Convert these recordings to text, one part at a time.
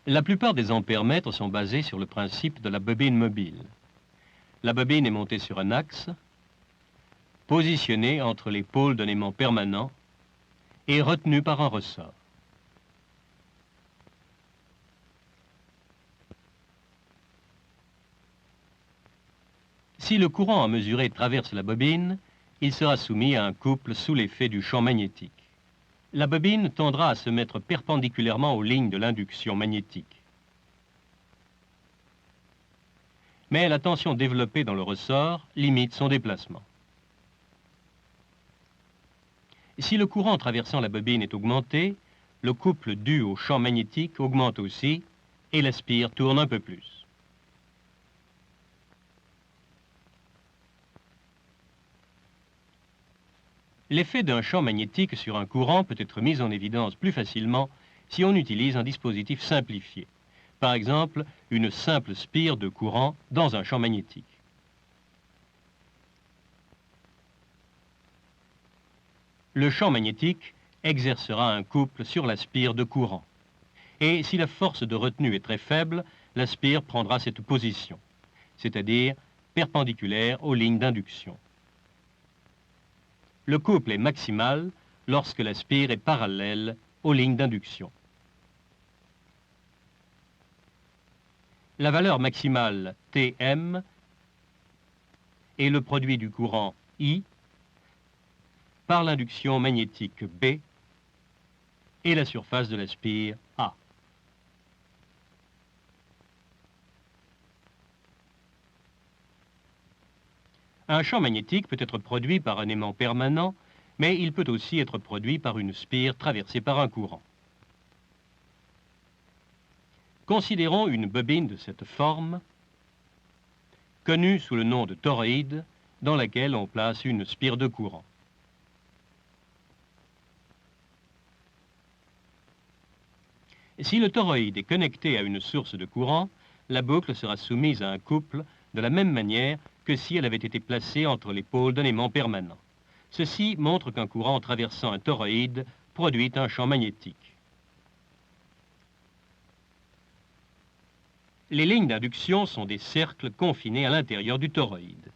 La plupart des ampèremètres sont basés sur le principe de la bobine mobile. La bobine est montée sur un axe, positionnée entre les pôles d'un aimant permanent et retenue par un ressort. Si le courant à mesurer traverse la bobine, il sera soumis à un couple sous l'effet du champ magnétique. La bobine tendra à se mettre perpendiculairement aux lignes de l'induction magnétique. Mais la tension développée dans le ressort limite son déplacement. Si le courant traversant la bobine est augmenté, le couple dû au champ magnétique augmente aussi et la spire tourne un peu plus. L'effet d'un champ magnétique sur un courant peut être mis en évidence plus facilement si on utilise un dispositif simplifié. Par exemple, une simple spire de courant dans un champ magnétique. Le champ magnétique exercera un couple sur la spire de courant. Et si la force de retenue est très faible, la spire prendra cette position, c'est-à-dire perpendiculaire aux lignes d'induction. Le couple est maximal lorsque la spire est parallèle aux lignes d'induction. La valeur maximale Tm est le produit du courant I par l'induction magnétique B et la surface de la spire A. Un champ magnétique peut être produit par un aimant permanent, mais il peut aussi être produit par une spire traversée par un courant. Considérons une bobine de cette forme, connue sous le nom de toroïde, dans laquelle on place une spire de courant. Si le toroïde est connecté à une source de courant, la boucle sera soumise à un couple de la même manière que si elle avait été placée entre les pôles d'un aimant permanent. Ceci montre qu'un courant traversant un toroïde produit un champ magnétique. Les lignes d'induction sont des cercles confinés à l'intérieur du toroïde.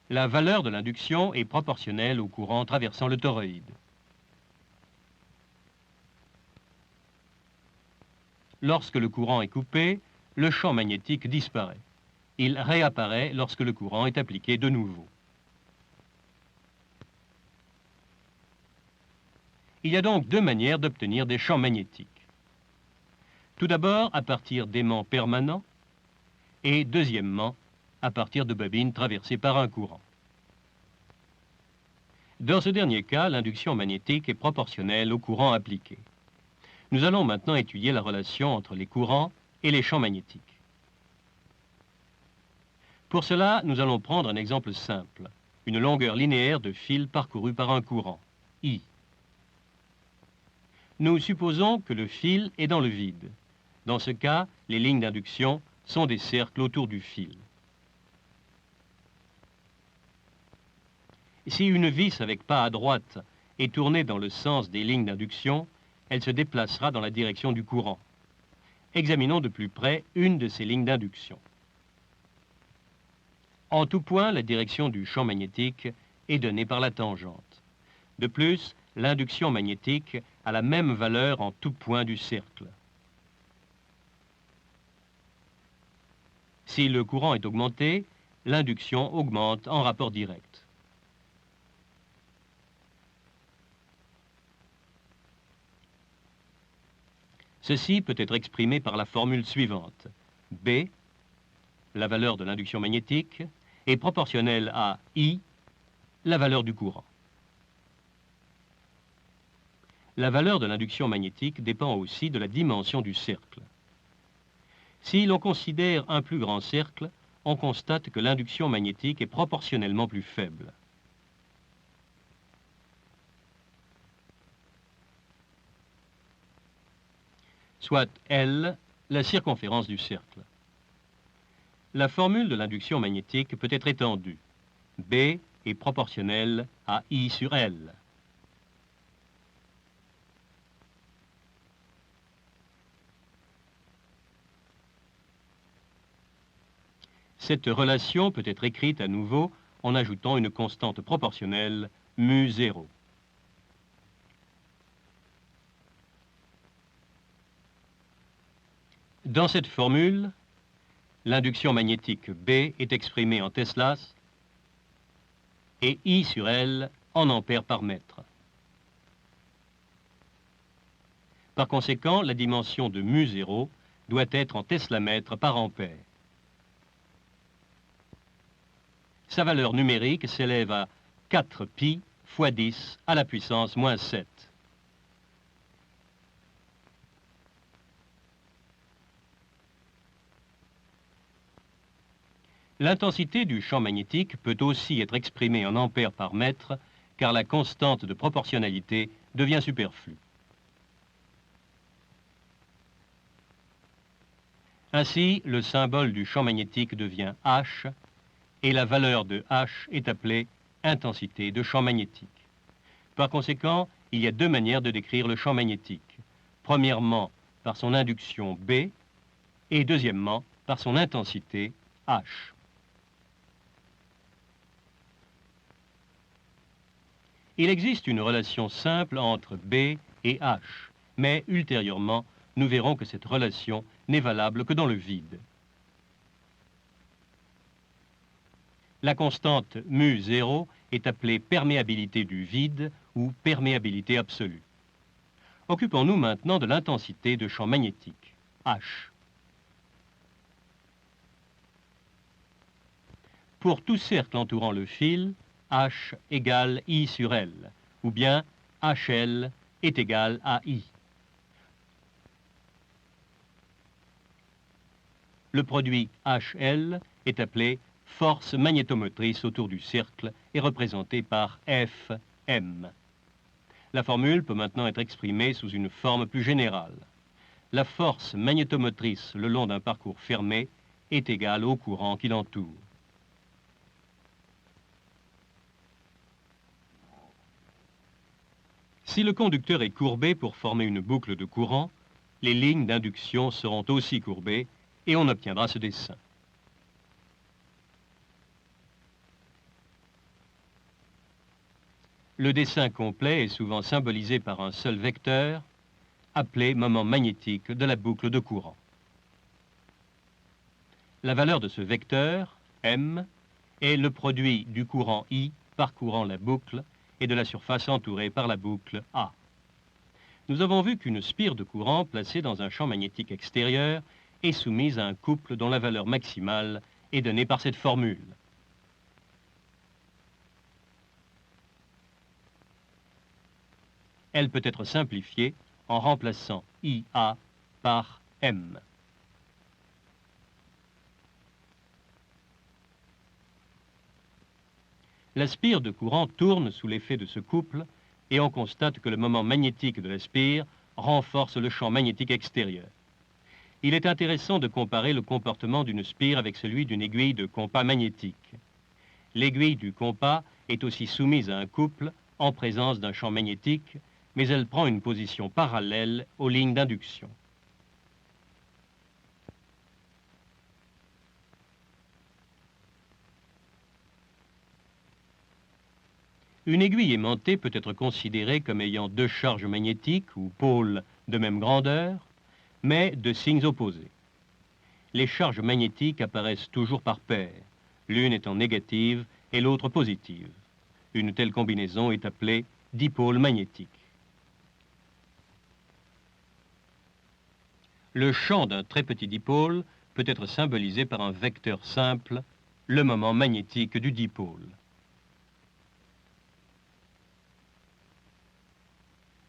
La valeur de l'induction est proportionnelle au courant traversant le toroïde. Lorsque le courant est coupé, le champ magnétique disparaît. Il réapparaît lorsque le courant est appliqué de nouveau. Il y a donc deux manières d'obtenir des champs magnétiques. Tout d'abord, à partir d'aimants permanents, et deuxièmement, à partir de bobines traversées par un courant. Dans ce dernier cas, l'induction magnétique est proportionnelle au courant appliqué. Nous allons maintenant étudier la relation entre les courants et les champs magnétiques. Pour cela, nous allons prendre un exemple simple, une longueur linéaire de fil parcouru par un courant, I. Nous supposons que le fil est dans le vide. Dans ce cas, les lignes d'induction sont des cercles autour du fil. Si une vis avec pas à droite est tournée dans le sens des lignes d'induction, elle se déplacera dans la direction du courant. Examinons de plus près une de ces lignes d'induction. En tout point, la direction du champ magnétique est donnée par la tangente. De plus, l'induction magnétique a la même valeur en tout point du cercle. Si le courant est augmenté, l'induction augmente en rapport direct. Ceci peut être exprimé par la formule suivante. B, la valeur de l'induction magnétique, est proportionnelle à I, la valeur du courant. La valeur de l'induction magnétique dépend aussi de la dimension du cercle. Si l'on considère un plus grand cercle, on constate que l'induction magnétique est proportionnellement plus faible. Soit L, la circonférence du cercle. La formule de l'induction magnétique peut être étendue. B est proportionnelle à I sur L. Cette relation peut être écrite à nouveau en ajoutant une constante proportionnelle mu0. Dans cette formule, l'induction magnétique B est exprimée en Teslas et I sur L en ampères par mètre. Par conséquent, la dimension de mu0 doit être en teslamètres par ampère. Sa valeur numérique s'élève à 4 pi fois 10 à la puissance moins 7. L'intensité du champ magnétique peut aussi être exprimée en ampères par mètre, car la constante de proportionnalité devient superflue. Ainsi, le symbole du champ magnétique devient H, et la valeur de H est appelée intensité de champ magnétique. Par conséquent, il y a deux manières de décrire le champ magnétique. Premièrement, par son induction B, et deuxièmement, par son intensité H. Il existe une relation simple entre B et H, mais ultérieurement, nous verrons que cette relation n'est valable que dans le vide. La constante mu0 est appelée perméabilité du vide ou perméabilité absolue. Occupons-nous maintenant de l'intensité de champ magnétique, H. Pour tout cercle entourant le fil, H égale I sur L, ou bien HL est égal à I. Le produit HL est appelé force magnétomotrice autour du cercle et représentée par Fm. La formule peut maintenant être exprimée sous une forme plus générale. La force magnétomotrice le long d'un parcours fermé est égale au courant qui l'entoure. Si le conducteur est courbé pour former une boucle de courant, les lignes d'induction seront aussi courbées et on obtiendra ce dessin. Le dessin complet est souvent symbolisé par un seul vecteur, appelé moment magnétique de la boucle de courant. La valeur de ce vecteur, M, est le produit du courant I parcourant la boucle et de la surface entourée par la boucle A. Nous avons vu qu'une spire de courant placée dans un champ magnétique extérieur est soumise à un couple dont la valeur maximale est donnée par cette formule. Elle peut être simplifiée en remplaçant IA par M. La spire de courant tourne sous l'effet de ce couple et on constate que le moment magnétique de la spire renforce le champ magnétique extérieur. Il est intéressant de comparer le comportement d'une spire avec celui d'une aiguille de compas magnétique. L'aiguille du compas est aussi soumise à un couple en présence d'un champ magnétique, mais elle prend une position parallèle aux lignes d'induction. Une aiguille aimantée peut être considérée comme ayant deux charges magnétiques ou pôles de même grandeur, mais de signes opposés. Les charges magnétiques apparaissent toujours par paires, l'une étant négative et l'autre positive. Une telle combinaison est appelée dipôle magnétique. Le champ d'un très petit dipôle peut être symbolisé par un vecteur simple, le moment magnétique du dipôle.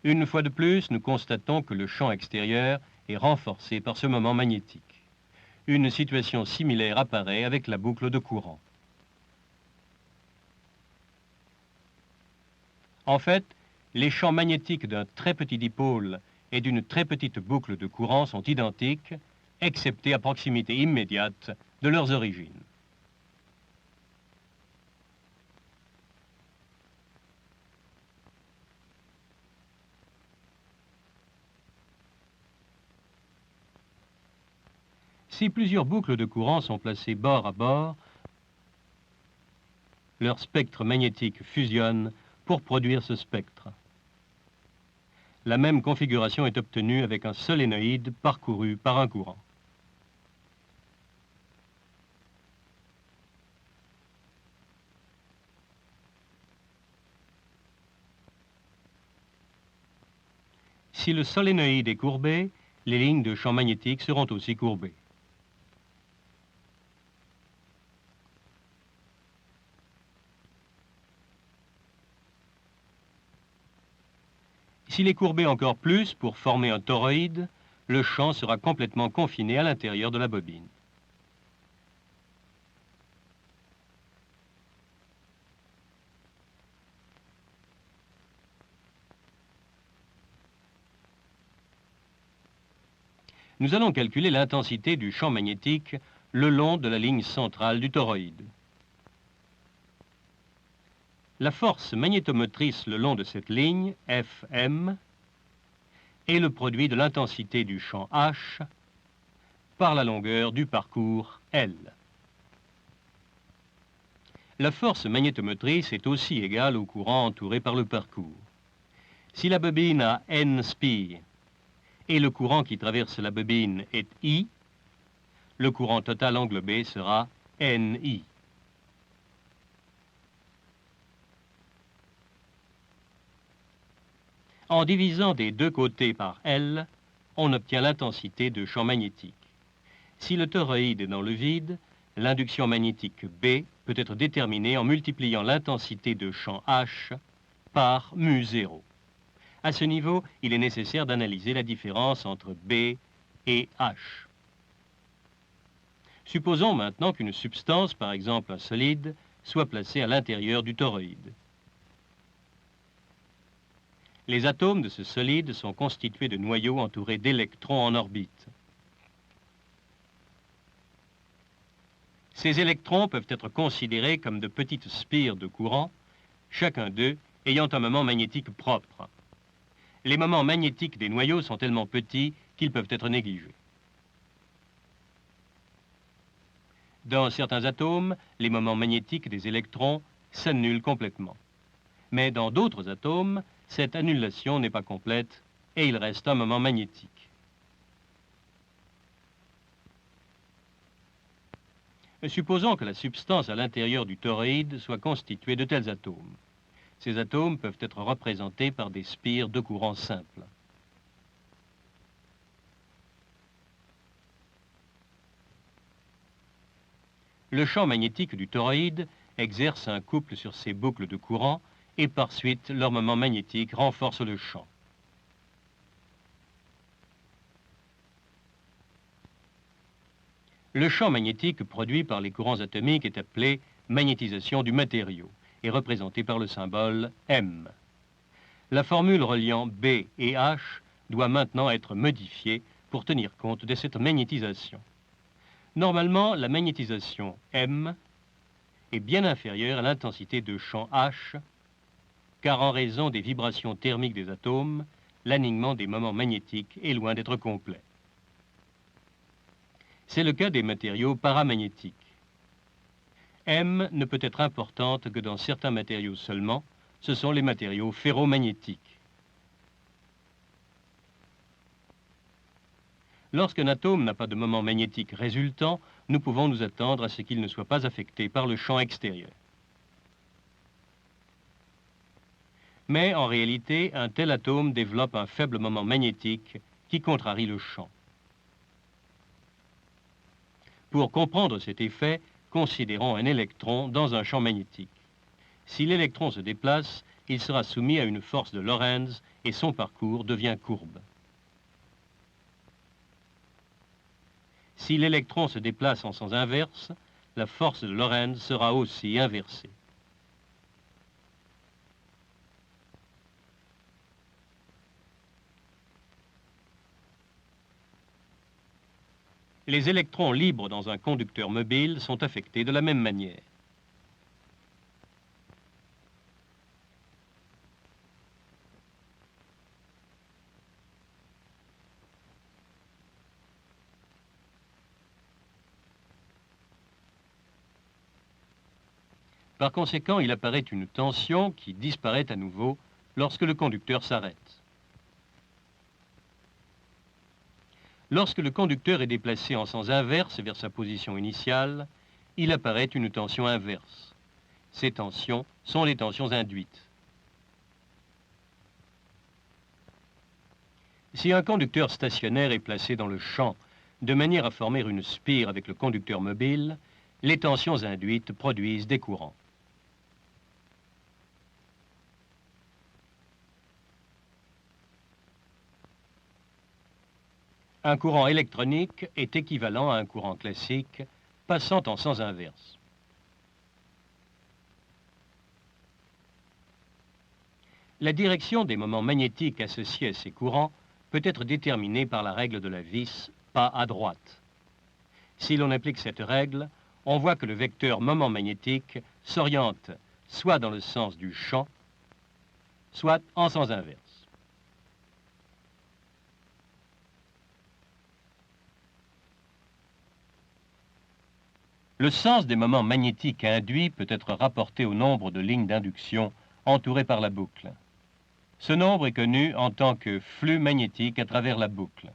Une fois de plus, nous constatons que le champ extérieur est renforcé par ce moment magnétique. Une situation similaire apparaît avec la boucle de courant. En fait, les champs magnétiques d'un très petit dipôle et d'une très petite boucle de courant sont identiques, excepté à proximité immédiate de leurs origines. Si plusieurs boucles de courant sont placées bord à bord, leur spectre magnétique fusionne pour produire ce spectre. La même configuration est obtenue avec un solénoïde parcouru par un courant. Si le solénoïde est courbé, les lignes de champ magnétique seront aussi courbées. S'il est courbé encore plus pour former un toroïde, le champ sera complètement confiné à l'intérieur de la bobine. Nous allons calculer l'intensité du champ magnétique le long de la ligne centrale du toroïde. La force magnétomotrice le long de cette ligne, Fm, est le produit de l'intensité du champ H par la longueur du parcours L. La force magnétomotrice est aussi égale au courant entouré par le parcours. Si la bobine a N spires et le courant qui traverse la bobine est I, le courant total englobé sera Ni. En divisant des deux côtés par L, on obtient l'intensité de champ magnétique. Si le toroïde est dans le vide, l'induction magnétique B peut être déterminée en multipliant l'intensité de champ H par mu0. À ce niveau, il est nécessaire d'analyser la différence entre B et H. Supposons maintenant qu'une substance, par exemple un solide, soit placée à l'intérieur du toroïde. Les atomes de ce solide sont constitués de noyaux entourés d'électrons en orbite. Ces électrons peuvent être considérés comme de petites spires de courant, chacun d'eux ayant un moment magnétique propre. Les moments magnétiques des noyaux sont tellement petits qu'ils peuvent être négligés. Dans certains atomes, les moments magnétiques des électrons s'annulent complètement. Mais dans d'autres atomes, cette annulation n'est pas complète et il reste un moment magnétique. Supposons que la substance à l'intérieur du toroïde soit constituée de tels atomes. Ces atomes peuvent être représentés par des spires de courant simple. Le champ magnétique du toroïde exerce un couple sur ces boucles de courant et par suite leur moment magnétique renforce le champ. Le champ magnétique produit par les courants atomiques est appelé magnétisation du matériau et représenté par le symbole M. La formule reliant B et H doit maintenant être modifiée pour tenir compte de cette magnétisation. Normalement, la magnétisation M est bien inférieure à l'intensité de champ H, car en raison des vibrations thermiques des atomes, l'alignement des moments magnétiques est loin d'être complet. C'est le cas des matériaux paramagnétiques. M ne peut être importante que dans certains matériaux seulement, ce sont les matériaux ferromagnétiques. Lorsqu'un atome n'a pas de moment magnétique résultant, nous pouvons nous attendre à ce qu'il ne soit pas affecté par le champ extérieur. Mais en réalité, un tel atome développe un faible moment magnétique qui contrarie le champ. Pour comprendre cet effet, considérons un électron dans un champ magnétique. Si l'électron se déplace, il sera soumis à une force de Lorentz et son parcours devient courbe. Si l'électron se déplace en sens inverse, la force de Lorentz sera aussi inversée. Les électrons libres dans un conducteur mobile sont affectés de la même manière. Par conséquent, il apparaît une tension qui disparaît à nouveau lorsque le conducteur s'arrête. Lorsque le conducteur est déplacé en sens inverse vers sa position initiale, il apparaît une tension inverse. Ces tensions sont les tensions induites. Si un conducteur stationnaire est placé dans le champ de manière à former une spire avec le conducteur mobile, les tensions induites produisent des courants. Un courant électronique est équivalent à un courant classique passant en sens inverse. La direction des moments magnétiques associés à ces courants peut être déterminée par la règle de la vis, pas à droite. Si l'on applique cette règle, on voit que le vecteur moment magnétique s'oriente soit dans le sens du champ, soit en sens inverse. Le sens des moments magnétiques induits peut être rapporté au nombre de lignes d'induction entourées par la boucle. Ce nombre est connu en tant que flux magnétique à travers la boucle.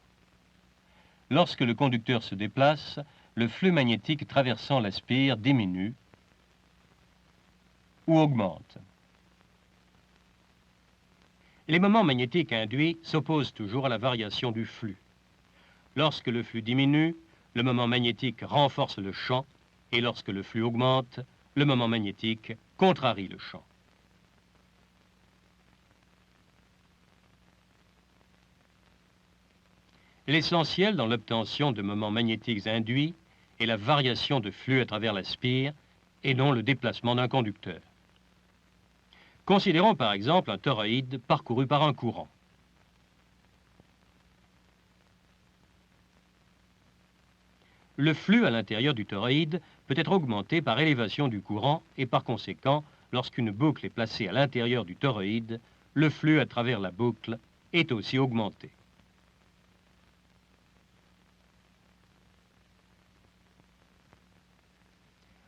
Lorsque le conducteur se déplace, le flux magnétique traversant la spire diminue ou augmente. Les moments magnétiques induits s'opposent toujours à la variation du flux. Lorsque le flux diminue, le moment magnétique renforce le champ, et lorsque le flux augmente, le moment magnétique contrarie le champ. L'essentiel dans l'obtention de moments magnétiques induits est la variation de flux à travers la spire et non le déplacement d'un conducteur. Considérons par exemple un toroïde parcouru par un courant. Le flux à l'intérieur du toroïde peut être augmenté par élévation du courant et par conséquent, lorsqu'une boucle est placée à l'intérieur du toroïde, le flux à travers la boucle est aussi augmenté.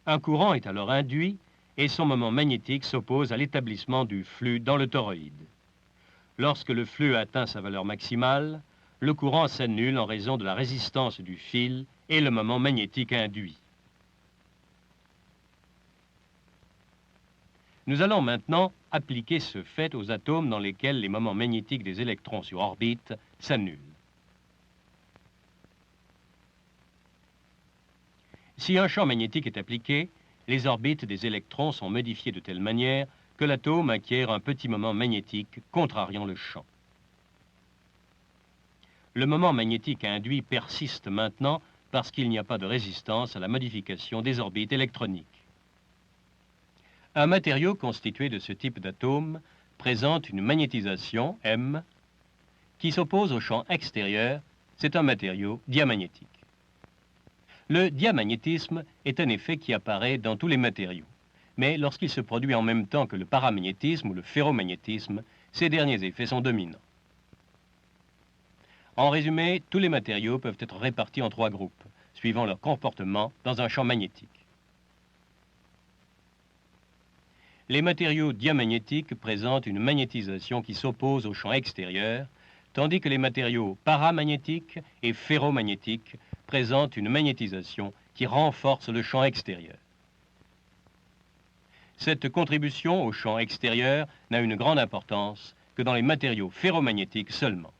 Un courant est alors induit et son moment magnétique s'oppose à l'établissement du flux dans le toroïde. Lorsque le flux atteint sa valeur maximale, le courant s'annule en raison de la résistance du fil et le moment magnétique induit. Nous allons maintenant appliquer ce fait aux atomes dans lesquels les moments magnétiques des électrons sur orbite s'annulent. Si un champ magnétique est appliqué, les orbites des électrons sont modifiées de telle manière que l'atome acquiert un petit moment magnétique contrariant le champ. Le moment magnétique induit persiste maintenant parce qu'il n'y a pas de résistance à la modification des orbites électroniques. Un matériau constitué de ce type d'atome présente une magnétisation, M, qui s'oppose au champ extérieur. C'est un matériau diamagnétique. Le diamagnétisme est un effet qui apparaît dans tous les matériaux, mais lorsqu'il se produit en même temps que le paramagnétisme ou le ferromagnétisme, ces derniers effets sont dominants. En résumé, tous les matériaux peuvent être répartis en 3 groupes, suivant leur comportement dans un champ magnétique. Les matériaux diamagnétiques présentent une magnétisation qui s'oppose au champ extérieur, tandis que les matériaux paramagnétiques et ferromagnétiques présentent une magnétisation qui renforce le champ extérieur. Cette contribution au champ extérieur n'a une grande importance que dans les matériaux ferromagnétiques seulement.